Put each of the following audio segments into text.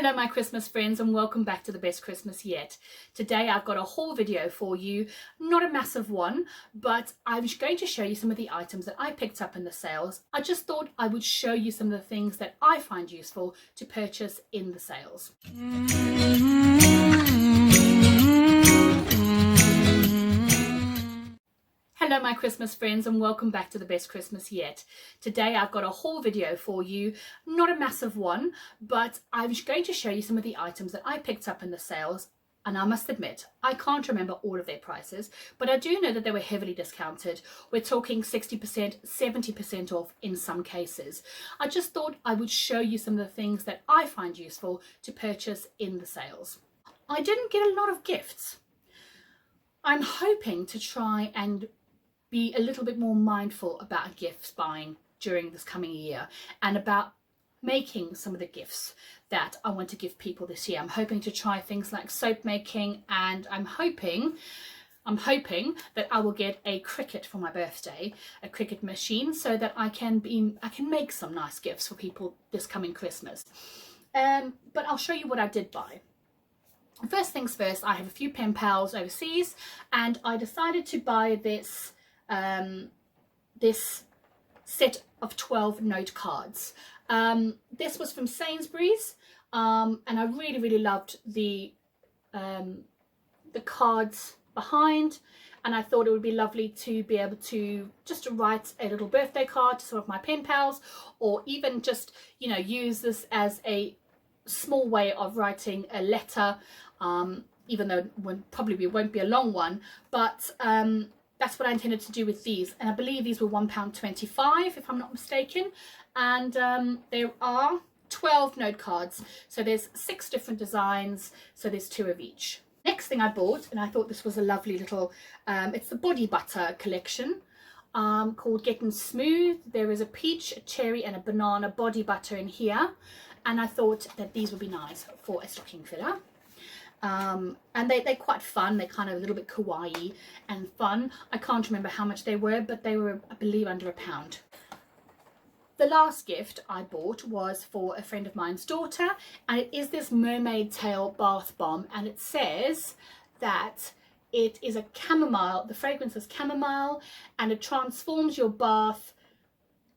Hello my Christmas friends and welcome back to the best Christmas yet. Today I've got a haul video for you, not a massive one, but I'm going to show you some of the items that I picked up in the sales. I just thought I would show you some of the things that I find useful to purchase in the sales. Hello my Christmas friends and welcome back to the best Christmas yet. Today I've got a haul video for you, not a massive one, but I'm going to show you some of the items that I picked up in the sales. And I must admit, I can't remember all of their prices, but I do know that they were heavily discounted. We're talking 60%, 70% off in some cases. I just thought I would show you some of the things that I find useful to purchase in the sales. I didn't get a lot of gifts. I'm hoping to try and be a little bit more mindful about gifts buying during this coming year and about making some of the gifts that I want to give people this year. I'm hoping to try things like soap making, and I'm hoping that I will get a Cricut for my birthday, a Cricut machine, so that I can make some nice gifts for people this coming Christmas. But I'll show you what I did buy. First things first, I have a few pen pals overseas, and I decided to buy this this set of 12 note cards. This was from Sainsbury's, and I really loved the cards behind, and I thought it would be lovely to be able to just write a little birthday card to some of my pen pals, or even just, you know, use this as a small way of writing a letter, even though it probably won't be a long one, but that's what I intended to do with these. And I believe these were £1.25 if I'm not mistaken, and there are 12 note cards, so there's 6 different designs, so there's 2 of each. Next thing I bought, and I thought this was a lovely little it's the body butter collection, called Getting Smooth. There is a peach, a cherry and a banana body butter in here, and I thought that these would be nice for a stocking filler. And they're quite fun. They're kind of a little bit kawaii and fun. I can't remember how much they were, but they were, I believe, under £1. The last gift I bought was for a friend of mine's daughter, and it is this Mermaid tail bath bomb, and it says that it is a chamomile, the fragrance is chamomile, and it transforms your bath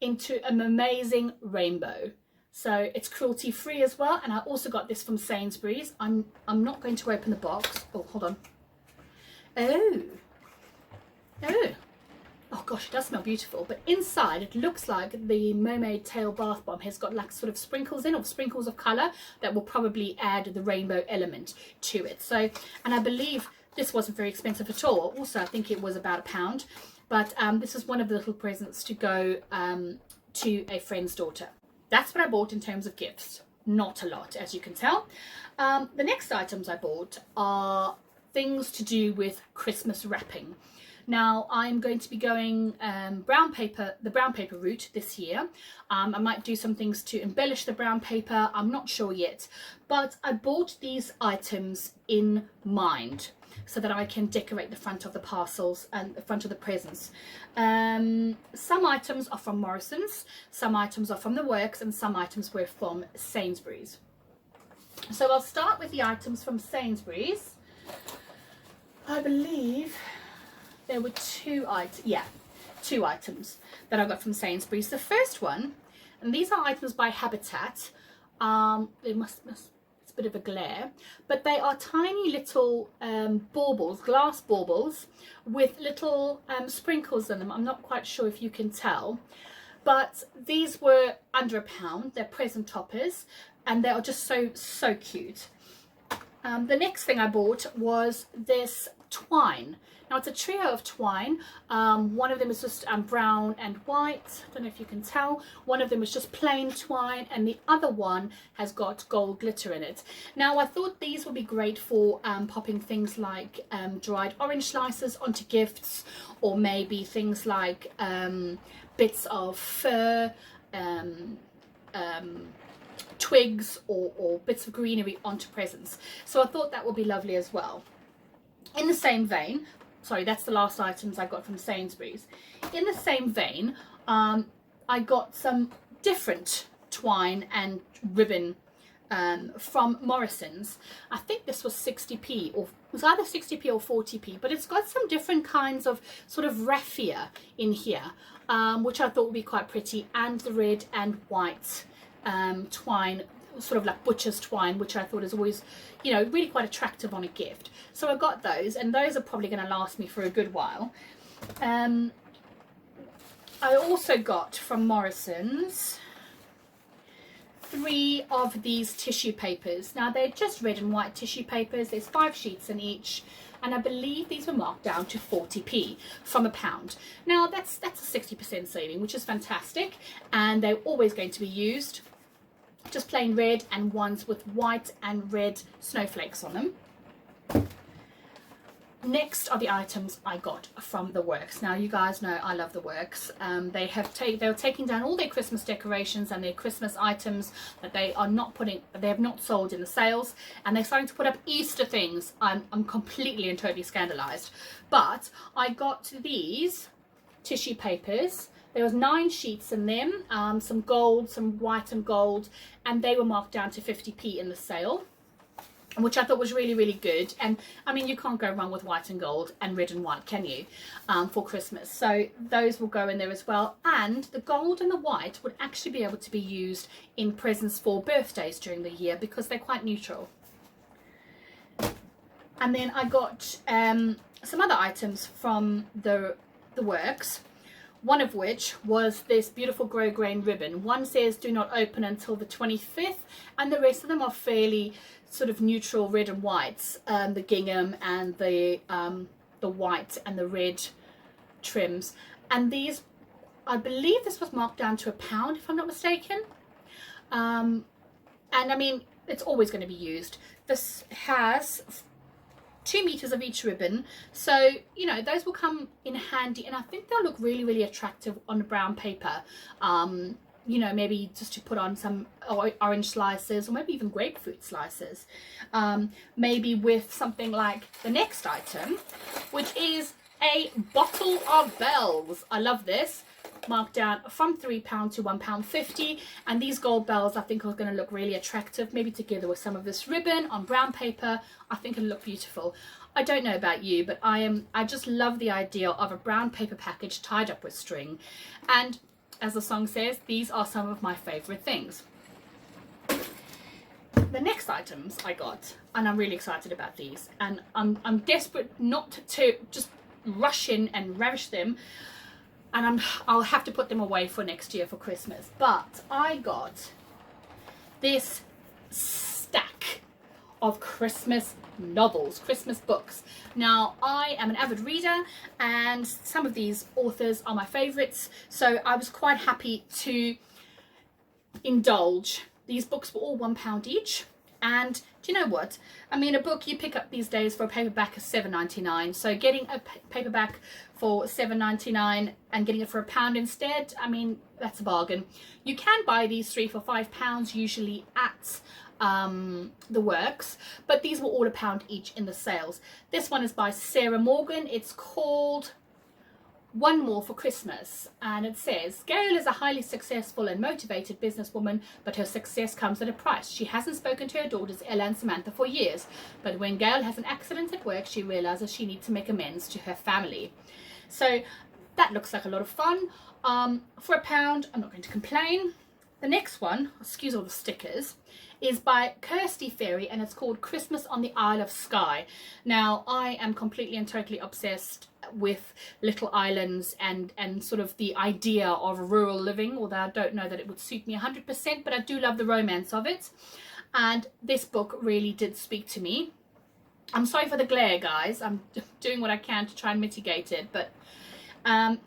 into an amazing rainbow. So it's cruelty free as well, and I also got this from Sainsbury's. I'm not going to open the box. Oh, hold on. Oh gosh, it does smell beautiful. But inside it looks like the Mermaid tail bath bomb has got like sort of sprinkles in, or sprinkles of colour that will probably add the rainbow element to it. So, and I believe this wasn't very expensive at all. Also, I think it was about £1. But this is one of the little presents to go to a friend's daughter. That's what I bought in terms of gifts. Not a lot, as you can tell. The next items I bought are things to do with Christmas wrapping. Now, I'm going to be going the brown paper route this year. I might do some things to embellish the brown paper. I'm not sure yet. But I bought these items in mind, so that I can decorate the front of the parcels and the front of the presents. Some items are from Morrison's, some items are from the Works, and some items were from Sainsbury's. So I'll start with the items from Sainsbury's. I believe there were 2 items that I got from Sainsbury's. The first one, and these are items by Habitat. It's a bit of a glare, but they are tiny little baubles, glass baubles with little sprinkles in them. I'm not quite sure if you can tell, but these were under £1. They're present toppers, and they are just so cute. The next thing I bought was this twine. Now it's a trio of twine. One of them is just brown and white. I don't know if you can tell. One of them is just plain twine, and the other one has got gold glitter in it. Now I thought these would be great for popping things like dried orange slices onto gifts, or maybe things like bits of fur, twigs, or bits of greenery onto presents. So I thought that would be lovely as well. In the same vein, sorry, that's the last items I got from Sainsbury's. In the same vein, I got some different twine and ribbon from Morrison's. I think this was 60p, or it was either 60p or 40p, but it's got some different kinds of sort of raffia in here, which I thought would be quite pretty, and the red and white twine, sort of like butcher's twine, which I thought is always, you know, really quite attractive on a gift. So I got those, and those are probably going to last me for a good while. I also got from Morrison's 3 of these tissue papers. Now they're just red and white tissue papers. There's 5 sheets in each, and I believe these were marked down to 40p from £1. Now that's a 60% saving, which is fantastic, and they're always going to be used. Just plain red, and ones with white and red snowflakes on them. Next are the items I got from the Works. Now you guys know I love the Works. They were taking down all their Christmas decorations and their Christmas items that they have not sold in the sales, and they're starting to put up Easter things. I'm completely and totally scandalized. But I got these tissue papers. There was 9 sheets in them, some gold, some white and gold, and they were marked down to 50p in the sale, which I thought was really, really good. And I mean, you can't go wrong with white and gold and red and white, can you, for Christmas? So those will go in there as well. And the gold and the white would actually be able to be used in presents for birthdays during the year, because they're quite neutral. And then I got some other items from the Works, one of which was this beautiful Grosgrain ribbon. One says do not open until the 25th, and the rest of them are fairly sort of neutral red and whites, the gingham and the white and the red trims. And these, I believe this was marked down to £1 if I'm not mistaken. And I mean, it's always going to be used. This has 2 meters of each ribbon, so you know those will come in handy, and I think they'll look really, really attractive on brown paper. You know, maybe just to put on some orange slices, or maybe even grapefruit slices, maybe with something like the next item, which is a bottle of bells. I love this, marked down from £3 to £1.50, and these gold bells I think are going to look really attractive, maybe together with some of this ribbon on brown paper. I think it'll look beautiful. I don't know about you, but I just love the idea of a brown paper package tied up with string, and as the song says, these are some of my favorite things. The next items I got, and I'm really excited about these, and I'm desperate not to just rush in and ravish them, and I'll have to put them away for next year for Christmas. But I got this stack of Christmas novels, Christmas books. Now I am an avid reader, and some of these authors are my favorites, so I was quite happy to indulge. These books were all £1 each, and do you know what? I mean, a book you pick up these days for a paperback is $7.99, so getting a paperback for $7.99 and getting it for £1 instead, I mean, that's a bargain. You can buy these 3 for £5 usually at the Works, but these were all £1 each in the sales. This one is by Sarah Morgan. It's called One More for Christmas, and it says, Gail is a highly successful and motivated businesswoman, but her success comes at a price. She hasn't spoken to her daughters Ella and Samantha for years, but when Gail has an accident at work, she realizes she needs to make amends to her family. So that looks like a lot of fun. For £1, I'm not going to complain. The next one, excuse all the stickers, is by Kirsty Ferry, and it's called Christmas on the Isle of Skye. Now, I am completely and totally obsessed with little islands and sort of the idea of rural living, although I don't know that it would suit me 100%, but I do love the romance of it. And this book really did speak to me. I'm sorry for the glare, guys. I'm doing what I can to try and mitigate it, but and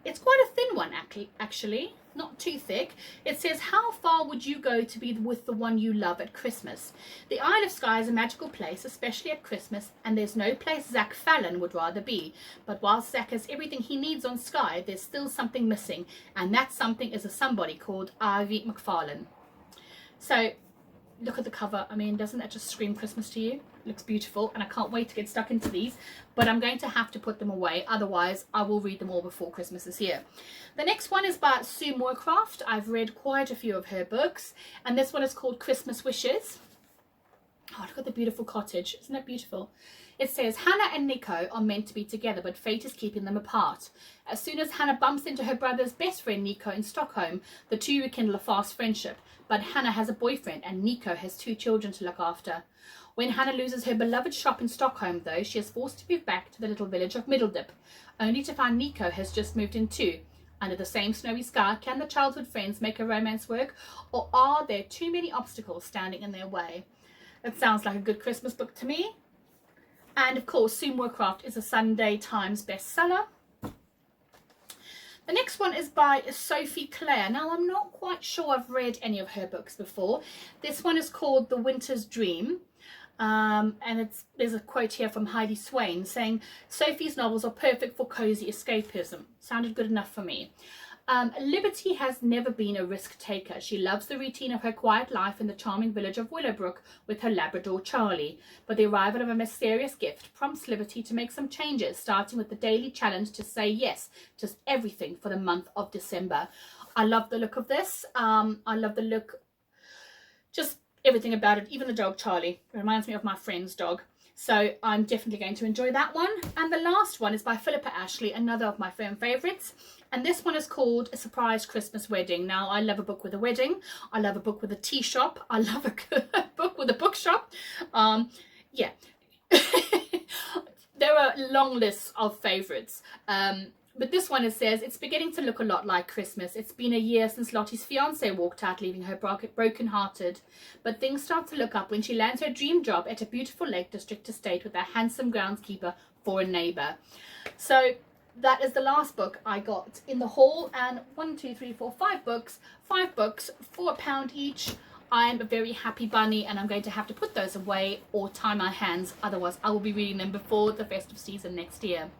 it's quite a thin one, actually. Not too thick. It says, how far would you go to be with the one you love at Christmas? The Isle of Skye is a magical place, especially at Christmas, and there's no place Zach Fallon would rather be. But while Zach has everything he needs on Skye, there's still something missing, and that something is a somebody called Ivy McFarlane. So look at the cover. I mean, doesn't that just scream Christmas to you? It looks beautiful, and I can't wait to get stuck into these, but I'm going to have to put them away, otherwise I will read them all before Christmas is here. The next one is by Sue Moorcraft. I've read quite a few of her books, and this one is called Christmas Wishes. Oh, look at the beautiful cottage. Isn't that beautiful? It says, Hannah and Nico are meant to be together, but fate is keeping them apart. As soon as Hannah bumps into her brother's best friend Nico in Stockholm, the two rekindle a fast friendship. But Hannah has a boyfriend and Nico has 2 children to look after. When Hannah loses her beloved shop in Stockholm, though, she is forced to move back to the little village of Middledip, only to find Nico has just moved in too. Under the same snowy sky, can the childhood friends make a romance work, or are there too many obstacles standing in their way? It sounds like a good Christmas book to me. And of course, Sue Moorcraft is a Sunday Times bestseller. The next one is by Sophie Clare. Now, I'm not quite sure I've read any of her books before. This one is called The Winter's Dream. And there's a quote here from Heidi Swain saying, Sophie's novels are perfect for cozy escapism. Sounded good enough for me. Liberty has never been a risk taker. She loves the routine of her quiet life in the charming village of Willowbrook with her Labrador Charlie. But the arrival of a mysterious gift prompts Liberty to make some changes, starting with the daily challenge to say yes to everything for the month of December. I love the look of this. I love the look, just everything about it, even the dog Charlie. It reminds me of my friend's dog. So I'm definitely going to enjoy that one. And the last one is by Philippa Ashley, another of my firm favourites. And this one is called A Surprise Christmas Wedding. Now, I love a book with a wedding. I love a book with a tea shop. I love a book with a bookshop. Yeah. There are long lists of favourites. But this one, it says, it's beginning to look a lot like Christmas. It's been a year since Lottie's fiance walked out, leaving her broken-hearted. But things start to look up when she lands her dream job at a beautiful Lake District estate with a handsome groundskeeper for a neighbour. So that is the last book I got in the haul. And 1, 2, 3, 4, 5 books. 5 books for £1 each. I am a very happy bunny, and I'm going to have to put those away or tie my hands. Otherwise, I will be reading them before the festive season next year.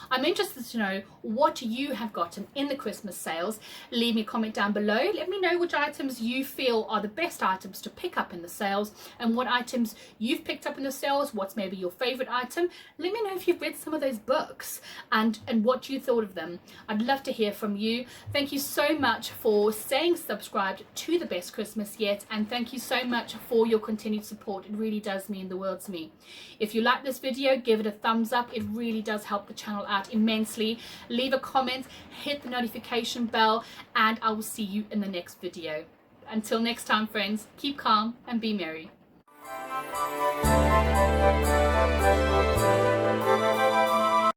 I'm interested to know what you have gotten in the Christmas sales. Leave me a comment down below. Let me know which items you feel are the best items to pick up in the sales, and what items you've picked up in the sales. What's maybe your favorite item. Let me know if you've read some of those books and what you thought of them. I'd love to hear from you. Thank you so much for staying subscribed to The Best Christmas Yet, and thank you so much for your continued support. It really does mean the world to me. If you like this video, give it a thumbs up. It really does help the channel out immensely. Leave a comment, hit the notification bell, and I will see you in the next video. Until next time, friends, keep calm and be merry.